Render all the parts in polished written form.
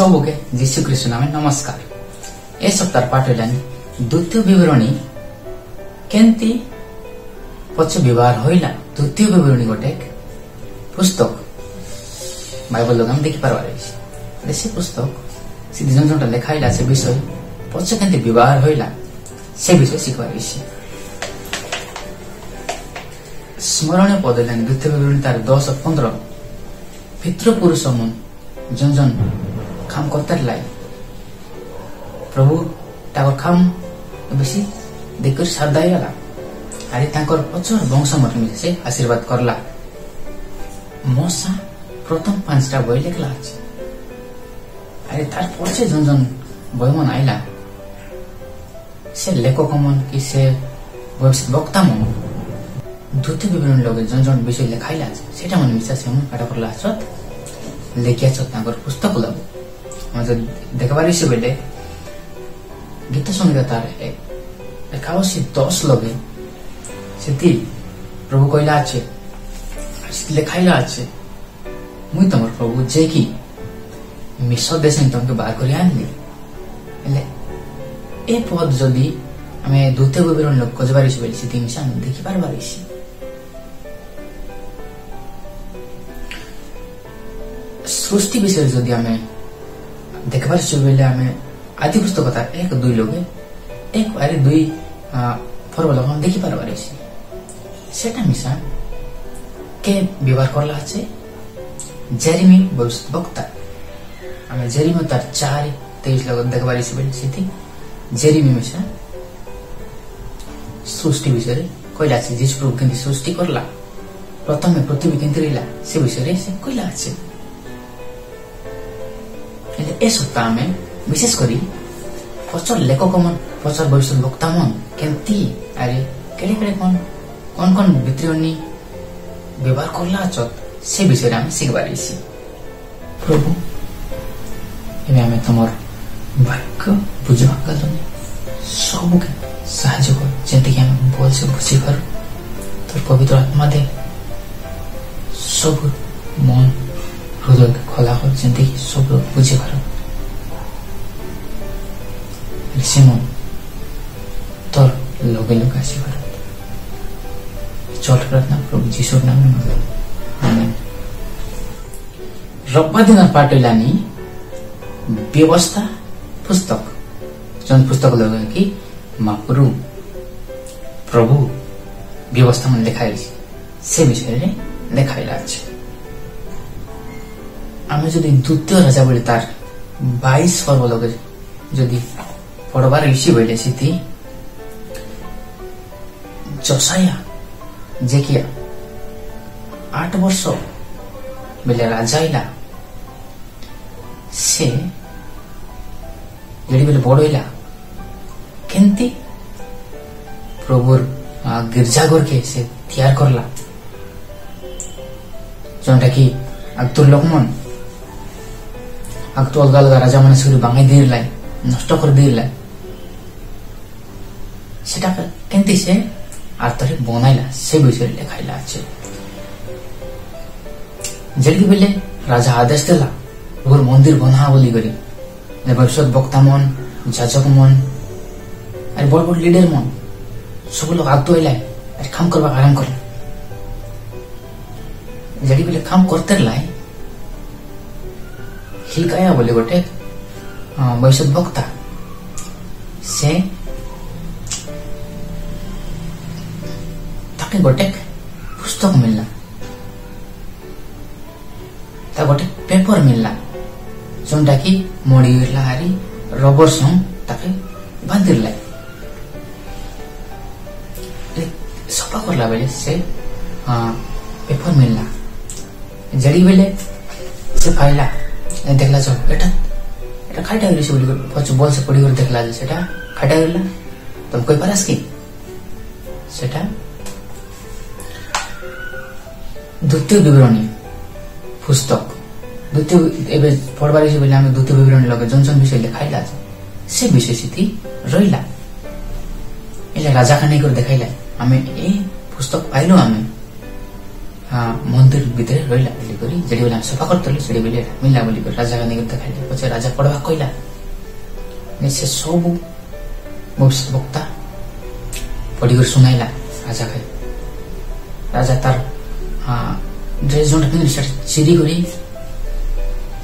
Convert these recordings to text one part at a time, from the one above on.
सबके जीशु ख्रीष्ट नाम नमस्कार। ए सप्ताह पाठ द्वितीय विवरणी केंती पक्ष व्यवहार होइला। द्वितीय विवरणी गोटे पुस्तक बाइबल लोग हम देखि पारबार से पुस्तक सीधी जन जन लेखाइला से विषय पक्ष केंती व्यवहार होइला से विषय शिखबार स्मरणीय पद द्वितीय विवरणी तार 10 और 15 पितृपुरुष मन जन जन काम करते लाई प्रभु ताकर काम बेसी देखकर श्रद्धा गला अरे ताकर पचर वंश मत से आशीर्वाद करला। मसा प्रथम 5टा बई लेखला अछि अरे तार पछे जन जन बई मन आइला से लेखक मन कि से वक्ता मन द्वितीय विवरण लगे जन जन विषय लेखाइला सेटा मन विश्वास हम पाठ करला आछत लेखिया छ ताकर पुस्तक लगे मतलब देखबार से बेले गीत संगीत तार 10 लगे से प्रभु कहला अच्छे लेखाइला अच्छे मुई तुम प्रभु जे कि मिश्र देश तुमके बाहर कर आनली ए पद जदि आम द्वितीय विवरण लोग खोजबार बेले से मिशा देखी पारबार सृष्टि विषय जदि आम देखबार बेले आम आदि पुस्तक 1-2 लगे 1-2 पर्व लोग हम देखी पारबार सेटा मिशा के व्यवहार करला আছে जेरेमी भविष्यवक्ता आम जेरेमी तार 4-23 लग देखबार बेले से जेरेमी मिशा सृष्टि विषय कहला আছে जीशु प्रभु केंती सृष्टि करला प्रथम पृथ्वी केंती रहिला से विषय से कहला আছে। ए सप्ताह में विशेष करी पचर लेखक मन पचर भविष्यवक्ता मन केंती अरे केड़े केड़े कौन कौन भित्री व्यवहार करला आछत से विषय आम शिखबार प्रभु एवं आम तुमर वाक्य बुझा सबके साहाय्य कर जेंति कि हम बोल से बुझी पार तो पवित्र आत्मा दे सब मन हृदय खोला कर जेंति कि सब बुझी पार सिमन तोर लगे लगे आशीर्वाद चल प्रार्थना प्रभु जीशुर नाम में आमेन। रब्बा दिन पाठ लानी व्यवस्था पुस्तक जन पुस्तक लगे कि महाप्रभु प्रभु व्यवस्था में लेखाई से विषय लेखाइला আছে। आम जदि द्वितीय राजा बोले तार 22 पर्व लगे जदि पढ़बार इसी बेले सीधी जोसाया जे कि 8 वर्ष बेले राजा आइला से जड़ी बेले बड़ होइला केंती प्रभुर गिरजाघर के से तैयार करला जोंटा कि अक्तुर लोकमन अक्तु अलग अलग राजा मन सुरी बांगाई दिरलाई नष्ट कर दिला सेटा केंती से आर्तरे बनाइला से विषय लेखाइला আছে। जल्दी बेले राजा आदेश देला और मंदिर बना बोली करी भविष्यवक्ता मन जाजक मन अरे बड़ बड़ लीडर मन सब लोग आगतो आइला अरे काम करबा आराम कर जल्दी बेले काम करते लाई हिलकाया बोले गोटे भविष्यवक्ता से ताके गोटे पुस्तक मिलला ता गोटे पेपर मिलला जोंटा कि मोड़ीला हारी रबर संग ताके बांधिरला सफा करला बेले से पेपर मिलला जड़ी बेले से पाइला देखला जो एटा खाटा गरी बोली पछ बोल से पड़ी देखला जे सेटा खाटा गला तुम कोई पारस की सेटा द्वितीय विवरणी पुस्तक द्वितीय एबे पढ़बार से बेले हम द्वितीय विवरणी लगे जन विषय लेखाइला से विषय स्थिति रहिला एले राजा खाने कर देखाइला हमें ए पुस्तक पाइलो हमें मंदिर भितर रहा बोलिक जेडी बेले सफा करते से बेले मिलला बोलिक राजा का नहीं देखाइले पचे राजा पढ़वा कहला से सब भविष्यवक्ता पढ़ी सुनाइला राजा खाई राजा तार ड्रेस जो चिरी कर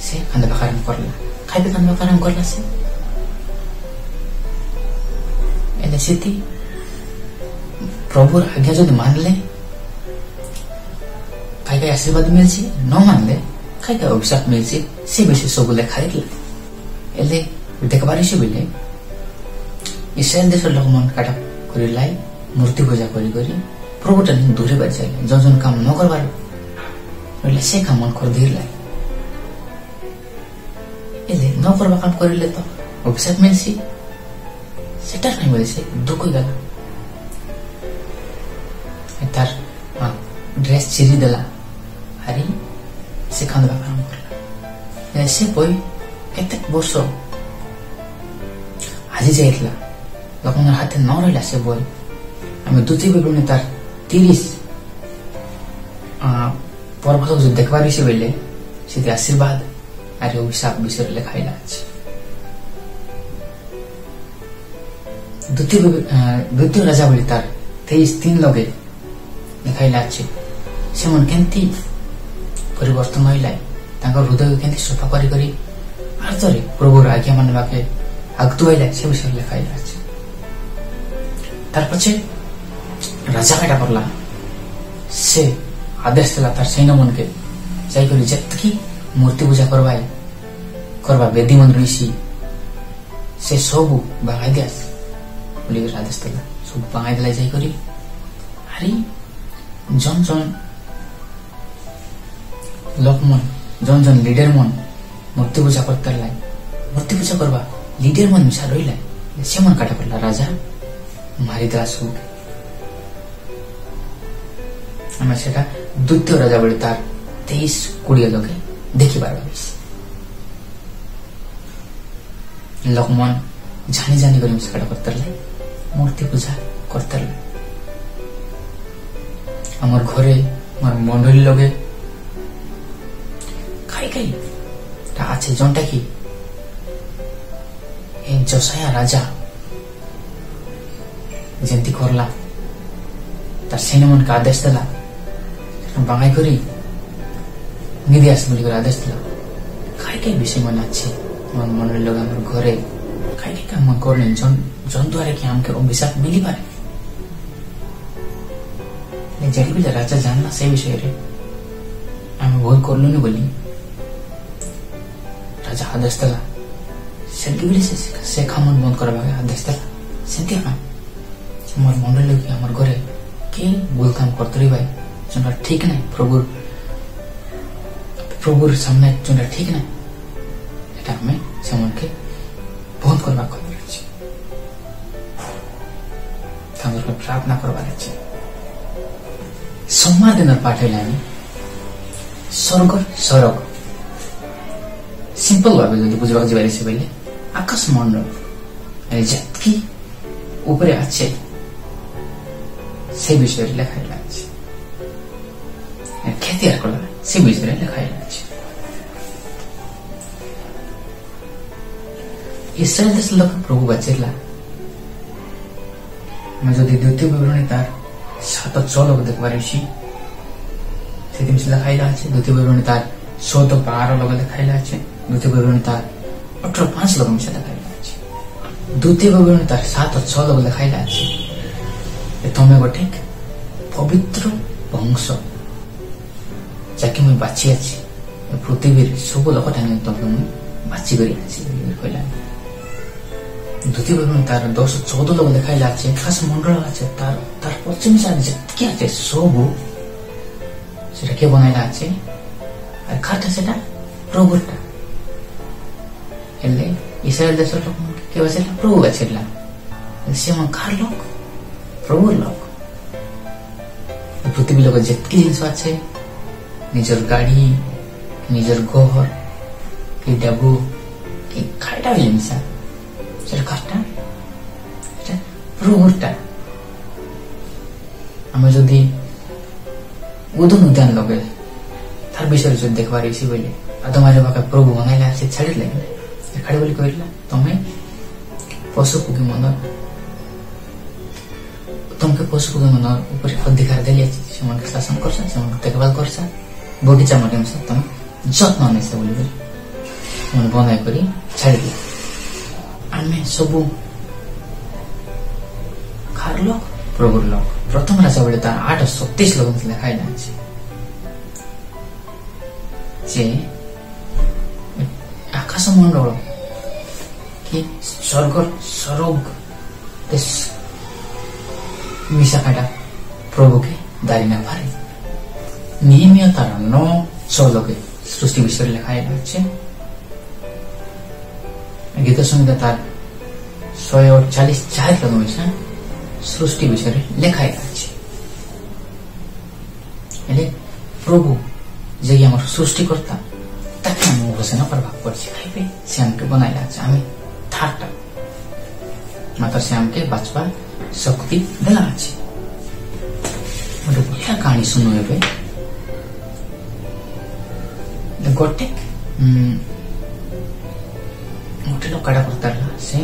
से खांदा बाकाराम करला खाइबे खांदा बाकाराम करला से एले सेती प्रभुर आज्ञा जो मानले कहीं आशीर्वाद मिलছি न मानले कहीं अभिशाप मिलছি से विषय सबुले खाइला एले देखबार से बोले इस्राएल देश लोक मन काटा कर मूर्ति पूजा करी प्रभु दूरे बाज जाए जो जन काम न करबार से काम मन कर धीर लाई एले न करबा काम करिले तो अभिशाप मिलছি सेटा नहीं बोले से दुख हो गला तार ड्रेस चिरी देला हारी से खांदा काम करला ऐसे कोई केते वर्ष हाजी जाइतला लोकन हाथे न रहला से बोल हमें दुती बेबुने तार 30 पर्वत जो देखबार से बेले सीधे आशीर्वाद अरे अभिशाप विषय लिखाइला अछि द्वितीय राजा बोली तार 23:3 लगे लिखाइला अछि से मन केंती परिवर्तन होइला तांकर हृदय केंती सफा करी करी आर्तरे प्रभुर आज्ञा मानबाके आगतुइला से विषय लिखाइला अछि तार पछे राजा काटा करला से आदेश देला तार सैन्य मन के जाई करी जतकी मूर्ति पूजा करवा वेदी मन रहीसी से सब बागाई दियास बोली आदेश देला सब बागाई देला जाई करी अरे जन जन लोक मन जन जन लीडर मन मूर्ति पूजा करते मूर्ति पूजा करवा लीडर मन मिसा रही से मन काटा पड़ला राजा मारी देला सब हमें सेटा द्वितीय राजा बोली तार 23-20 लगे देखी बार लोक मन जानी जानी कर मिसा काटा करते मूर्ति पूजा करते আমার ঘরে আমার মন্ডলী লগে খাই খাই তা আছে জনটা কি এই জসায়া রাজা যেমতি করলা তার সেনামনকে আদেশ দেলা বাঙাই করি নিদি আস বলি করে আদেশ দিলা খাই খাই বিষয় মনে আছে আমার মন্ডলী লগে আমার ঘরে খাই খাই কাম করলেন জন দ্বারা কি আমাকে অভিশাপ মিলি পারে जड़ी भी राजा जानला से विषय रे आम भूल करलु नहीं बोली राजा आदेश देला सेल्की से खामन बंद करबा आदेश देला सेंती काम मोर मंडल के हमर घरे के भूल काम करतरी भाई जोना ठीक नहीं प्रभुर सामने जोना ठीक नहीं एटा हमें समन के बंद करबा कहबे छी तांगर के प्रार्थना करबा छी सोमवार दिन पाठैला स्वर्ग सरग सिंपल भाव जो बुझा जाए से पहले आकाश मंडल जतकी ऊपर आछे से विषय लिखाइला अछि खेती कला से विषय लिखाइला अछि इस्राएल देश लोक प्रभु बचेला मैं जो द्वितीय विवरणी तार 7-6 लोग देखबार लिखाइला अच्छे द्वितीय विवरणी तार 7-12 लोग लिखाइला अच्छे द्वितीय विवरणी तार 18-5 लोग मिसा लिखाइला अच्छे द्वितीय विवरणी तार 7-6 लोग लिखाइला अच्छे तमें गोटे पवित्र वंश जाके मुझे बाची अच्छी पृथ्वी सब लोक तमें मुझे बाची कर कहला द्वितीय विवरणी तार 10-14 लोग लिखाइला अच्छे खास मंडल अच्छे तार पश्चिम साइड जतकी अच्छे सब सेटा के बनाइला अच्छे और खाटा सेटा प्रभुटा एले इस्राएल देश लोक के बसेला प्रभु बचेला से मन खार लोक प्रभु लोक पृथ्वी लोक जतकी जिनिस अच्छे निजर गाड़ी निजर घर कि डाबू कि खाटा जिनिसा सेटा खाटा प्रभुटा आम जदि उदन उद्यान लगे तार विषय जो देखबार इसी बोले तुम्हारे पाखे प्रभु मंगाइला से छाड़ी लगे खाड़ी बोली कहला तुम्हें पशु पक्षी मन तुमके पशु पक्षी मन ऊपर अधिकार देली से शासन कर देखभाल कर बगीचा मटे तुम जत्न नहीं बोली बनाई कर छाड़ी दिया आम सब खार लोक प्रभुर लोक प्रथम राजा बेले तार 8:37 लोक लिखाई जे आकाश मंडल कि स्वर्ग सरग मिशाकाटा प्रभु के दारी ना भारी नियमित तार 9:16 के सृष्टि विषय लिखाई गीत संहिता तार 148 लगभग सृष्टि विषय लेखाई प्रभु जे आम सृष्टिकर्ता ताके आम घोषणा करवा पड़े खाइबे से आमके बनाइला आम थाटा मात्र से आमके बाँचवा शक्ति देला अच्छे गोटे बढ़िया कहानी सुनु ए गोटे गोटे लोकटा करता से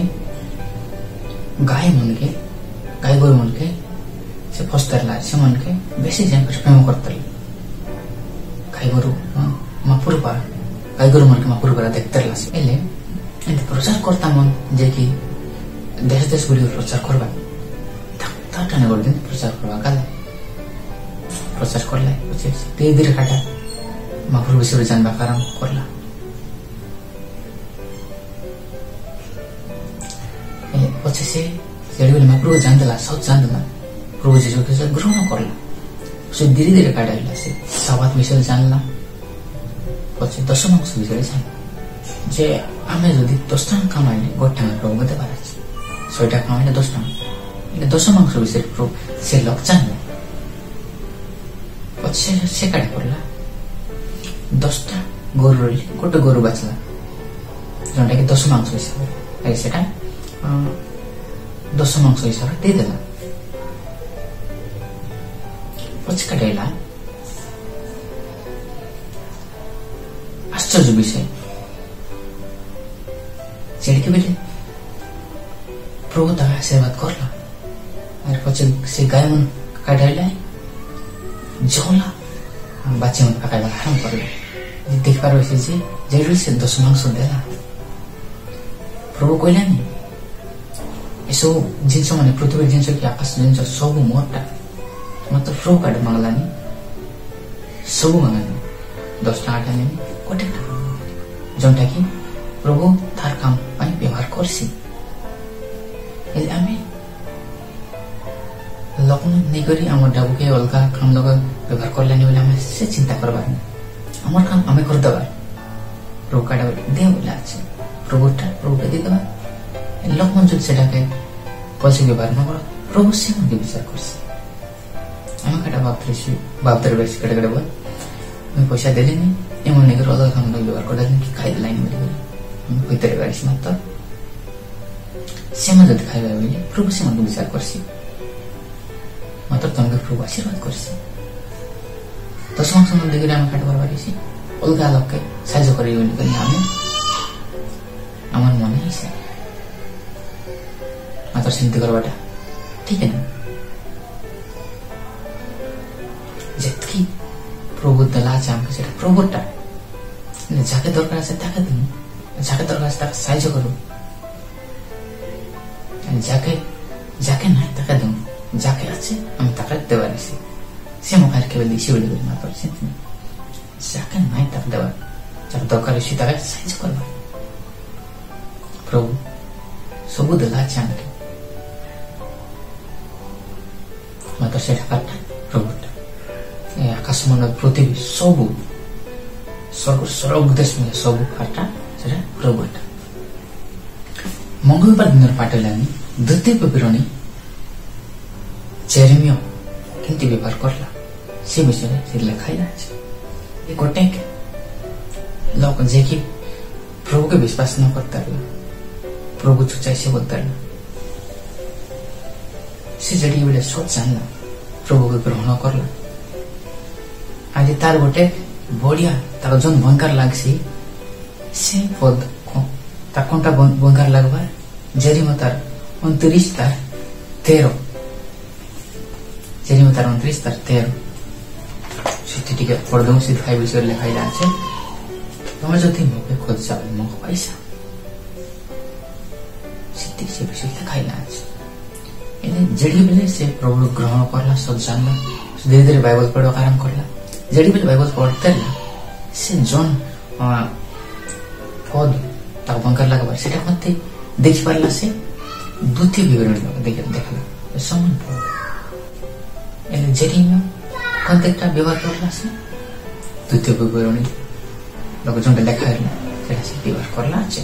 गाय गोरु मन के से फसता से मन के बेसी जान प्रेम करता गाय गोरु महापुर गाय गोरु मन के महापुर देखते प्रचार करता मन जे कि देश देश गुड़ी प्रचार करवा टाने गोटे दिन प्रचार करवा गला प्रचार करला धीरे धीरे काटा महापुर विषय जानवा आरम्भ करला पचे से महाप्रभु जानदेला सब जानदेला प्रभु जीशु ख्रीष्ट ग्रहण करला से धीरे धीरे काटा से साबात विषय जानला पचे दशमांश विषय जान जे आम जदि 10टा कमाइले गोटे प्रभु को देवार अच्छे 6टा कमाइले 10टा दशमांश विषय प्रभु से लोक जानला पचे से काटा करला 10टा गोरु गोटे गोरु बाचला जोटा कि दशमांश विषय से दशमांश हिसाब से देदेला पछी काटेला आश्चर्य विषय जेड़के बेले प्रभु तक आशीर्वाद करला और पछी से गाय मन काटेला जोला बाचे मन पकाइला आराम करला देख पारो से जेड़ी से दशमांश देला प्रभु कहला नहीं यसो जिनस मैंने पृथ्वी जिनस कि आकाश जिनस सब मोटा मतलब प्रभु काट मांगलानी सब मांगलानी 10टा 8टा नहीं गोटे जोटा कि प्रभु तार काम व्यवहार करसी लोक नहीं करी आम डाबू के अलग काम लग व्यवहार करलानी बोले आम से चिंता करवार आम काम आम करदेव प्रभु काटा दे बोला अच्छे प्रभु के देदेवा लोक मन जो पैसे व्यवहार न कर प्रभु से मन विचार कर कटा बापतर बेस कटे कटे बोल मैं पैसा दे देनी एमन नहीं अलग काम व्यवहार कर कि खाई लाइन भीतर गाड़ी मात्र से मन जब खाइबा बोले प्रभु से मन विचार कर मात्र तुमको प्रभु आशीर्वाद कर दशमांश देखिए आम काट करवा अलग अलग के साइज कर आम मन ही मात्र चिंता करवाटा ठीक है ना जितकी प्रभु दला आमको से प्रभुटा जाके दरकार से ताके दूँ जाके दरकार से साइज करूँ जाके ना ताके दूँ जाके अच्छे आम ताके देवार से मुखार केवल इसी बोली मात्र चिंता जाके ना ताके देवार जाके दरकार इसी ताके साइज करवा प्रभु सब दला आमको मात्र से काटा प्रभुटा आकाश मंडल पृथ्वी सब स्वर्ग स्वर्ग देश में सब काटा से प्रभुटा मंगलवार दिन पाठलानी द्वितीय विवरणी जेरेमिया केमती व्यवहार करला से विषय लिखाई गोटे लोक जे कि प्रभु के विश्वास न करता प्रभु चुचाई से बोलता से जड़ी बेले सोच जानला प्रभु को ग्रहण करला आज तार गोटे बढ़िया तार जन भयंकर लगसी से पद तार कंटा भयंकर लगवा जेरिम तार 29 तार 13 जेरिम तार 29 तार 13 सेठी टिके पढ़दौ से खाइ विषय लेखाइ আছে তুমি যদি মোকে খোঁজা মো পয়সা সেটি সে বিষয় লেখাই আছে এনে যেডি বেলে সে প্রভু গ্রহণ করলা সব জানলা ধীরে ধীরে বাইবেল পড়া আরম্ভ করলা যেডি বেলে বাইবেল পড়তে সে জন পদ তা ভয়ঙ্কর লাগবার সেটা মধ্যে দেখি পারলা সে দ্বিতীয় বিবরণ দেখলা সমান পদ এনে যেডি কন্টেক্টটা ব্যবহার করলা সে দ্বিতীয় বিবরণী लोग जोंटे देखा सेटा से व्यवहार करला আছে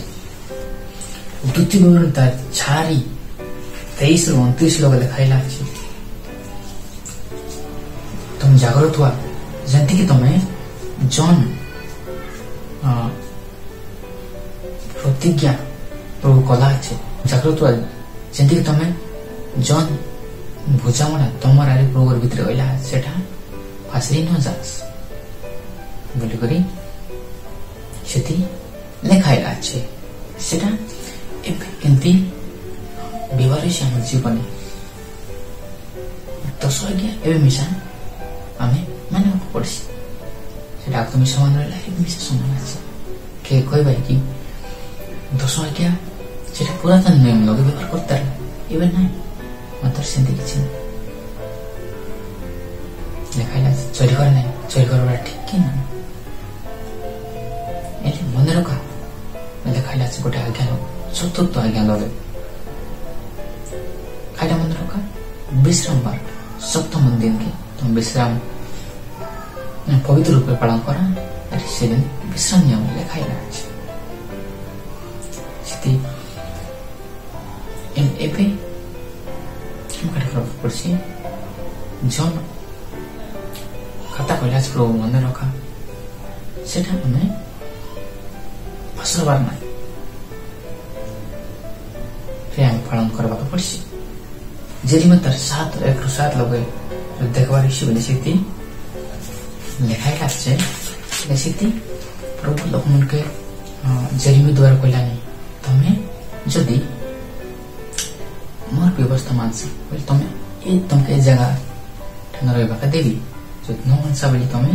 দ্বিতীয় বিবরণ তার 23 ରୁ 29 লোক দেখাইলা আছে तुम जागृत हुआ जंती कि तुम्हें जॉन प्रतिज्ञा प्रभु कला আছে जागृत हुआ जंती कि तुम्हें जॉन बुझामना तमर आरी प्रभुर भितर गइला सेटा फासरी न जास बोली करी सेठी लेखाइला আছে সেটা এমতি বিবারে সে আমার জীবনে তো সজ্ঞা এবে মিশা আমি মানে পড়ছি সেটা তুমি সমান রইলা এবে মিশা সমান আছে কে কইবা কি দোষ আজ্ঞা সেটা পুরাতন নিয়ম লোক ব্যবহার করতে এবে নাই মাত্র সেন্দি কিছু লেখাইলা চুরি করে নাই চুরি করা ঠিক কি না मन रखा लेखाइला गोटे आज्ञा चतुर्थ आज्ञा लगे खाइला मन रखा विश्राम बार सप्तम दिन के तुम विश्राम पवित्र रूप में पालन करा अरे से दिन विश्राम नियम लेखाइला सिटी इन एपे हम कटे प्रभु पड़सी जन खाता कहला प्रभु मन रखा सेटा हमें फसलबार ना प्रेम पालन करवा पड़सी जेरी में तर 7 लगे देखबार इश्यू बोले सीती लेखाइला আছে सीती प्रभु लोकमन के जेरी द्वारा कहला नहीं तमे जदि मोर व्यवस्था मानसी बोले तमे ए तुमके जगह ठन रहबा का देवी जो न मानसा बोली तमे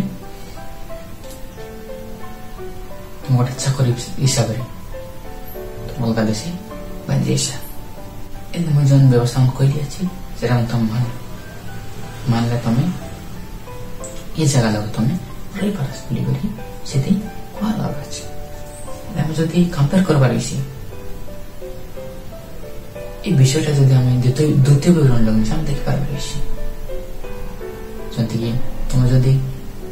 तुम गोटे चाकरी हिसाब से तुम अलग देश बांधेसा एन मुझे जन व्यवस्था कहली अच्छी जरा तुम मानला तुम्हें ये जगह लगे तुम्हें रही पारस बोली बोली सीधी कह लगा अच्छे आम जदि कंपेयर करबार इसी ये विषयटा जदि आम द्वितीय विवरण लगे हम देख पार इसी जंती कि तुम जदि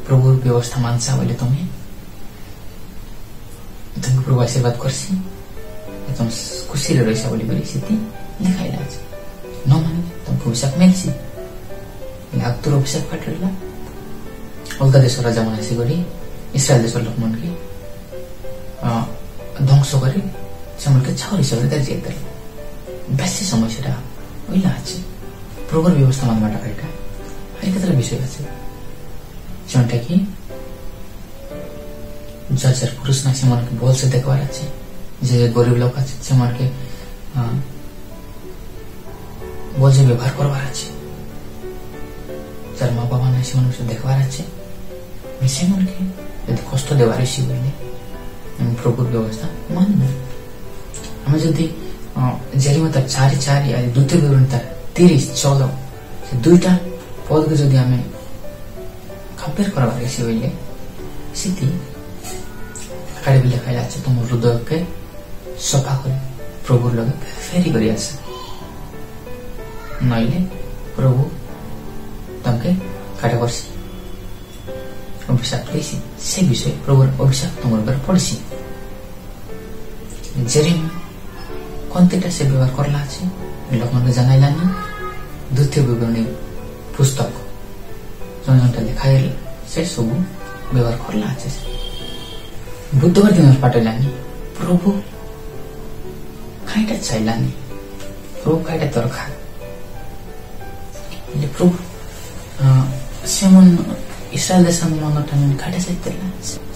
प्रभु व्यवस्था मानसा बोले तुम्हें तुमको प्रभु आशीर्वाद करसी तुम खुशी रही बोली बोली सीधी लिखाइला न माने तुमको अभिशाप मिलसी आगतुर अभिशाप काटला अलग देश राजा मन आसी गरी इस्राएल देश लोक मन के ध्वंस करी से मन के छाउरी सब दर्जी दे बेसी समय सेटा ओइला আছে प्रभुर व्यवस्था मानबाटा এটা এই ক্ষেত্রে বিষয় আছে যেটা কি जजर पुरुष ना से मन के बोल से देखवार আছে जे गरीब लोक আছে से मन के बोल से व्यवहार करवार আছে जर माँ बाबा ना से मन से देखवार আছে से मन के यदि कष्ट देवार सी बोले प्रभुर व्यवस्था मानना हम जदि जेरी में 4 या द्वितीय विवरण 30 14 से दुईटा पद के जदि हमें कंपेयर करवार सी बोले सीधी काड़ी भी लिखाइला আছে तुम हृदय के सफा कर प्रभु लगे फेरी करी आसे नइले प्रभु तमके काटा करसी अभिशाप लेसी से विषय प्रभु अभिशाप तुम ऊपर पड़सी जेरी कोनतेटा से व्यवहार करला আছে लोकमन के जनाइला नहीं द्वितीय विवरणी पुस्तक जनजनटा लिखाइल से सब व्यवहार करला আছে बुधवार दिन पाठलानी प्रभु खाइटा चाहिलानी प्रभु खाइटा दरकार प्रभु सेमन ଇସ୍ରାଏଲ ଦେଶ ମନଟା କାଟା ଯାଇଥିଲା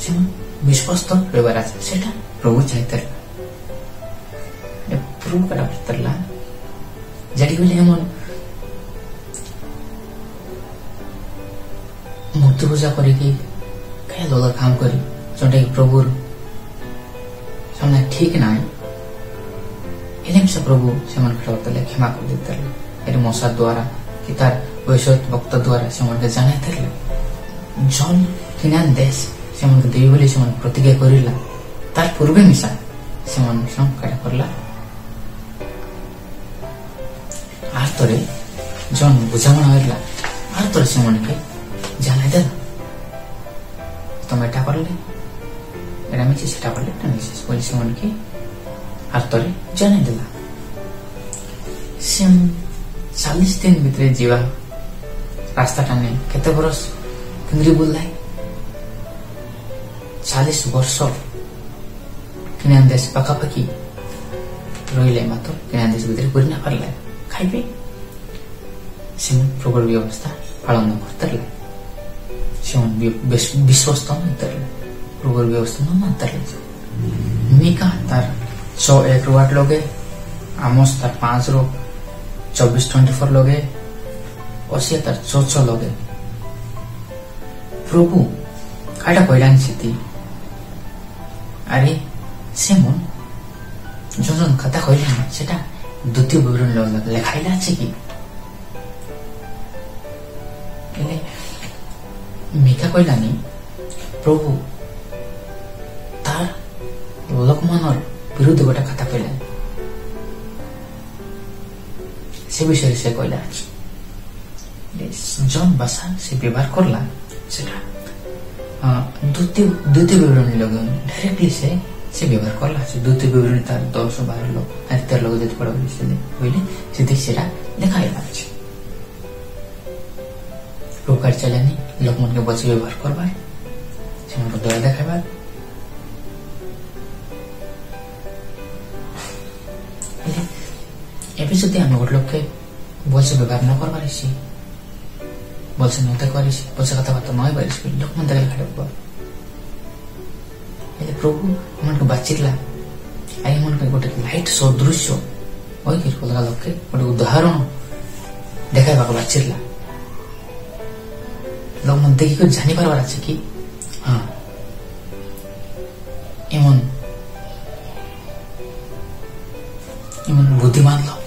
ସେମାନେ ବିଶ୍ୱସ୍ତ ରହିବାର ଅଛି ସେଟା ପ୍ରଭୁ ଚାହିଁଥିଲା ପ୍ରଭୁ କାଟା କରିଥିଲା যেটি বলে এমন মূর্তি পূজা করিকি খাই দলর কাম করি যেটা কি প্রভুর সামনে ঠিক নাই এলে সে প্রভু সেমান করতে ক্ষমা করে দিতে এর মশা দ্বারা কি তার ভবিষ্যৎ বক্তা দ্বারা সেমানকে জানাইতে জন কিনান দেশ সেমানকে দেবী বলে সেমান প্রতিজ্ঞা করিলা তার পূর্বে মিশা সেমান কাটা করলা আর তোরে জন বুঝামଣା হইলা আর তোরে সেমানকে জানাই দেলা তুমি এটা করলে এটা মিছিস সেটা করলে এটা মিছিস বলে সেমানকে আর তোরে জানাই দেলা সে 40 দিন ভিতরে ଯିବା ରାସ୍ତାଟା ନେଇ କେତେ ବରଷ କେନ୍ଦ୍ରୀ ବୁଲାଏ 40 ବର୍ଷ କିଣାନ ଦେଶ ପାଖାପାଖି ରହିଲେ ମାତ୍ର କିଣାନ ଦେଶ ଭିତରେ ପୁରୀ ନା ପାରିଲେ ଖାଇବେ ସେମାନେ ପ୍ରବଳ ବ୍ୟବସ୍ଥା ପାଳନ କରିଥିଲେ ସେମାନେ ବିଶ୍ୱସ୍ତ ନଥିଲେ ପ୍ରବଳ ବ୍ୟବସ୍ଥା ନ ମାନିଥିଲେ ମିକା ତାର 101 ରୁ 8 ଲଗେ ଆମୋସ ତାର 5 ରୁ 24-24 लगे ओसिया तार 6 लगे प्रभु काटा कहलान सेती अरे सेमन जन कथा कहलान सेटा द्वितीय विवरण लेखाइला আছে কি এলে মিকা কইলানি প্রভু তার লোকমানর বিরুদ্ধে গোটা কথা কইলেন সে বিষয়ে সে কইলা জন ভাষা সে ব্যবহার করলা সেটা দ্বিতীয় বিবরণী লগে ডাইরেক্টলি সে ব্যবহার করলা সে দ্বিতীয় বিবরণী তার 10-12 লোক 13 লোক যেতে পড়া বলে সেটি সেটা লেখা আছে প্রকার চালানি লোকমনকে বসে ব্যবহার করবার সেমানকে দয়া দেখাবার ଏବେ ଯଦି ଆମେ ଗୋଟେ ଲୋକେ ଭଲସେ ବ୍ୟବହାର ନ କରିପାରିଛି ଭଲସେ ନ ଦେଖିପାରିଛି ଭଲସେ କଥାବାର୍ତ୍ତା ନ ହେଇପାରିଛି ଲୋକମାନେ ଦେଖିଲେ ଖାଇବ ହେଲେ ପ୍ରଭୁ ଏମାନଙ୍କୁ ବାଚିଲା ଆଉ ଏମାନଙ୍କୁ ଗୋଟେ ଲାଇଟ୍ ସଦୃଶ୍ୟ କହିକି ଅଲଗା ଲୋକେ ଗୋଟେ ଉଦାହରଣ ଦେଖାଇବାକୁ ବାଚିଲା ଲୋକମାନେ ଦେଖିକି ଜାଣିପାରିବାର ଅଛି କି ହଁ ଏମନ ବୁଦ୍ଧିମାନ ଲୋକ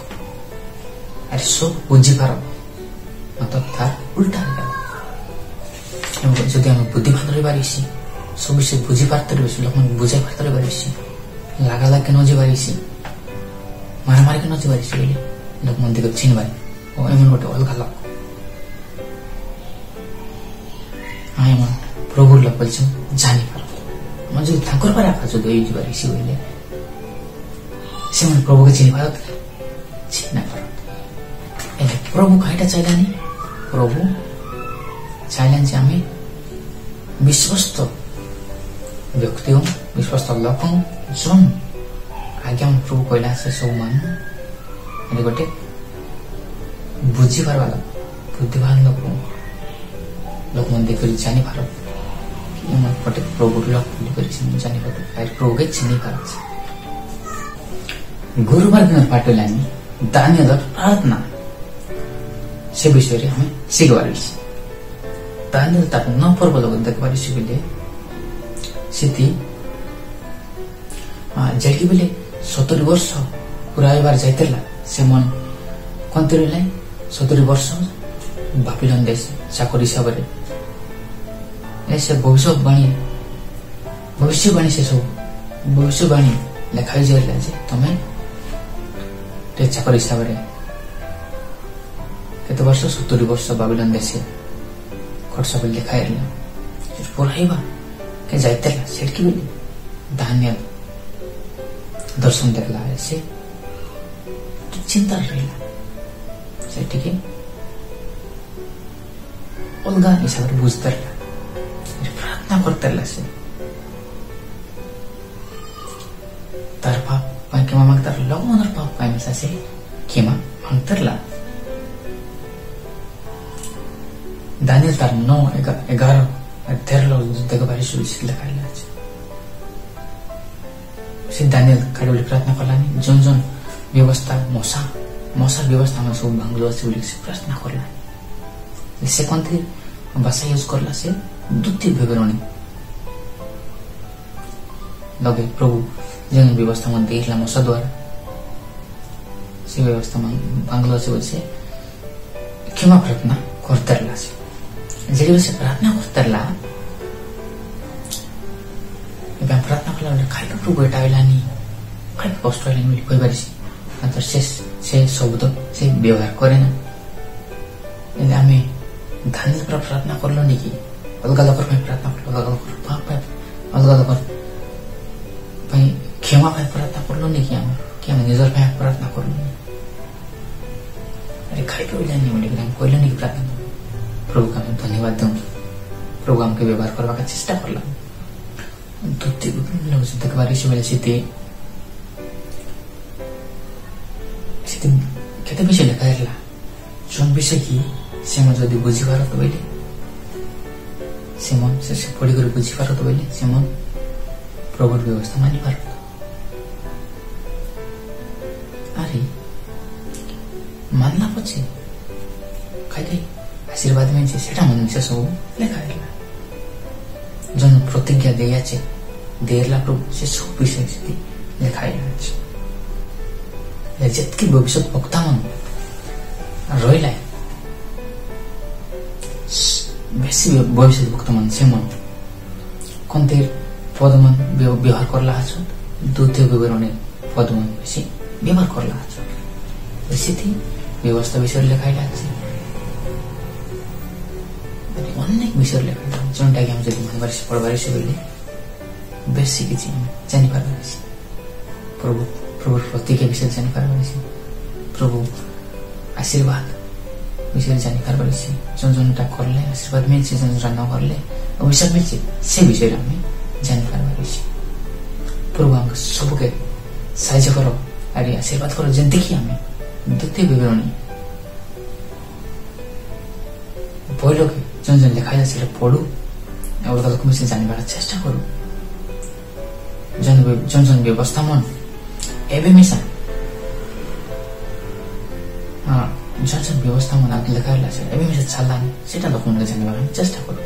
আর সব বুঝি পার মাত্র তার উল্টা যদি আমি বুদ্ধিমান রইপারিছি সব বিষয় বুঝি পারতে রয়েছি লোক বুঝাই পারতে রইপারিছি লাগালাগি ন যাইপারিছি মারামারিকে ন যাইপারিছি বলে লোক মন্দিরকে চিনবাই ও এমন গোটে অলগা লোক এমন প্রভুর লোক বলছে জানিপার আমার যদি তাঁকর পারে আপা যদি এই যাইপারিছি বলে সে প্রভুকে চিনি পার চিনা পার प्रभु कईटा चाहलानी प्रभु चाहलान जे आमे विश्वस्त व्यक्ति हूँ विश्वस्त लोक हूँ जन आज्ञा प्रभु कहला से सब मान गोटे बुझी पार लोक बुद्धिमान लोक लोक मन देख जानी पार गोटे प्रभु लोक जानी पार प्रभु के चिनी पार गुरुवार दिन पाठलानी दानियल प्रार्थना से विषय हमें शिखबार दानियल तार 9 पर्व लोग देखबार बोले सीति जड़की बोले 70 वर्ष पूरा जाइला से मन कौन रहा 70 वर्ष बाबिलोन देश चाकर हिसाब से भविष्यवाणी से सब भविष्यवाणी लेखाई जाइला जे तमें चाकर हिसाब से केते वर्ष 70 वर्ष बाबिलोन देशे खर्च बोल लिखाई पढ़ाइबा के जाइतेला सेठकी बोली दानियल दर्शन देखला से चिंता रहिला सेठी के अलगा हिसाब से बुझते प्रार्थना करते से तार पाप क्षमा मांगता लोगों पाप पाइसा से क्षमा मांगता दानियल तार 9-11 देखबार सुविशेष लेखाइला छ से दानियल काडुले प्रार्थना करलानी जोन जोन व्यवस्था मसा व्यवस्थामा सब भांगलो से प्रार्थना करलानी से कन्थे भाषा यूज करला से द्वितीय विवरणी लगे प्रभु जेन व्यवस्था में देखला मसा द्वारा से व्यवस्था में भांगलो से क्षमा प्रार्थना करतरला से जेडी से प्रार्थना करतरला एबे प्रार्थना करला खाइलो प्रभु एटाइलानी खाइ कष्ट आइलानी कोइ बारी अंतर से शब्द से व्यवहार करे ना एले आमे धान्य पर प्रार्थना करलो नि कि अलग अलग पर प्रार्थना करलो अलग अलग पई क्षमा पर प्रार्थना करलो नि कि हम निजर पे प्रार्थना करलो अरे खाइलो आइलानी मैले कोइलो नि प्रार्थना प्रभु का धन्यवाद दूं प्रभु हमके व्यवहार करवा का चेष्टा करला दुत्ती लोग से तकवारी से वाले सिटी केते विषय लेखाइला जोन विषय की सेमन जदि बुझी पारत बइले सेमन से पढी गरे बुझी पारत बइले सेमन प्रभु व्यवस्था मानि पारत अरे मानला पछि खाइ आशीर्वाद में सेटा मन से सब लेखाइला जन प्रतिज्ञा दिया छे देरला प्रभु से सब विषय से लेखाइला छे जतकी भविष्य वक्ता मन रहिला बेसी भविष्य वक्ता मन से मन कन्ते पदमन व्यवहार करला छ द्वितीय विवरणी पदमन बेसी व्यवहार करला छ बेसी थी व्यवस्था विषय लेखाइला छ अनेक विषय लेखाइला जोनटा कि हम जति मनबार से पढबार से गइले बेसी किछि जानि पारबार से प्रभु प्रतिज्ञा विषय जानि पारबार से प्रभु आशीर्वाद विषय जानि पारबार से जोनटा करले आशीर्वाद में से जोनटा न करले अभिशाप में से विषय हमें जानि पारबार से प्रभु हम सबके साहाय्य करो अरे आशीर्वाद करो जंती कि हमें द्वितीय विवरणी पहिलो के जोन लेखाइला से पढु और गलत में से जानिबार चेष्टा करू जन व्यवस्था मन एबे मिसा जन व्यवस्था मन आगे लेखाइला से एबे मिसा छाला सेटा लोकन जानिबार चेष्टा करू